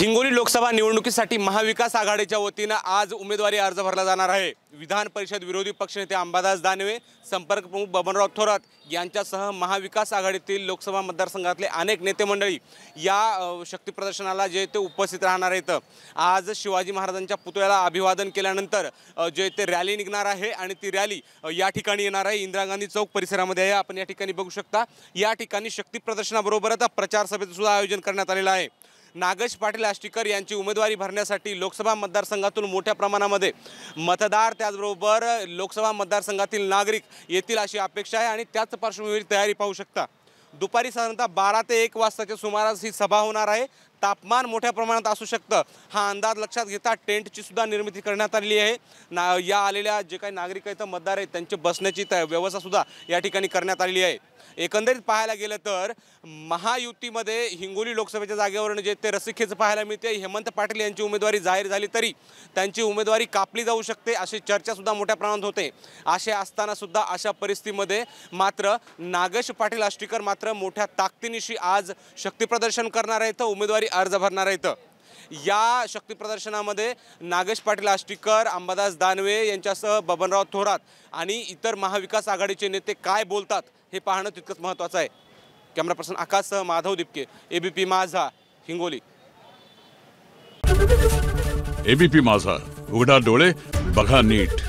हिंगोली लोकसभा निवडणुकीसाठी महाविकास आघाडीच्या वतीने आज उमेदवारी अर्ज भरला जाणार आहे। विधान परिषद विरोधी पक्षनेते अंबादास दानवे, संपर्क प्रमुख बबनराव थोरात यांच्यासह महाविकास आघाडीतील लोकसभा मतदारसंघातले अनेक नेते मंडळी या शक्ती प्रदर्शनाला जे ते उपस्थित राहणार आहेत। आज शिवाजी महाराजांच्या पुतळ्याला अभिवादन केल्यानंतर जे ते रॅली निघणार आहे आणि ती रॅली या ठिकाणी येणार आहे। इंदिरा गांधी चौक परिसरामध्ये आहे। आपण या ठिकाणी बघू शकता, या ठिकाणी शक्ती प्रदर्शनाबरोबरच प्रचार सभेचं सुद्धा आयोजन करण्यात आलेलं आहे। नागेश पाटील आष्टीकर यांची उमेदवारी भरण्यासाठी लोकसभा मतदारसंघातून मोठ्या प्रमाणामध्ये मतदार त्याचबरोबर लोकसभा मतदारसंघातील नागरिक येतील अशी अपेक्षा आहे आणि त्याच पार्श्वभूमीवर तयारी पाहू शकता। दुपारी साधारणतः 12 ते 1 वाजताच्या सुमारास ही सभा होणार आहे। तापमान मोठ्या प्रमाणात असू शकतं हा अंदाज लक्षात घेता टेंटची सुद्धा निर्मिती करण्यात आलेली आहे। या आलेल्या जे काही नागरिक आहेत मतदार आहेत त्यांची बसण्याची व्यवस्था सुद्धा या ठिकाणी करण्यात आलेली आहे। एकंदरीत पाहायला गेलं तर महायुतीमध्ये हिंगोली लोकसभेच्या जागेवरून जे ते रस्सीखेच पाहायला मिळते। हेमंत पाटील यांची उमेदवारी जाहीर झाली तरी त्यांची उमेदवारी कापली जाऊ शकते अशी चर्चा सुद्धा मोठ्या प्रमाणात होते। असे असताना सुद्धा अशा परिस्थितीमध्ये मात्र नागेश पाटील आष्टीकर मात्र मोठ्या ताकदीनिशी आज शक्ती प्रदर्शन करणार आहेत, उमेदवारी अर्ज भरणार आहेत। या शक्ती प्रदर्शनामध्ये नागेश पाटील आष्टीकर, अंबादास दानवे यांच्यासह बबनराव थोरात आणि इतर महाविकास आघाडीचे नेते काय बोलतात हे पाहणं तितकंच महत्त्वाचं आहे। Camera person आकाशसह Madhav Dipke, ABP माझा, हिंगोली। एबीपी माझा, उघडा डोळे बघा नीट।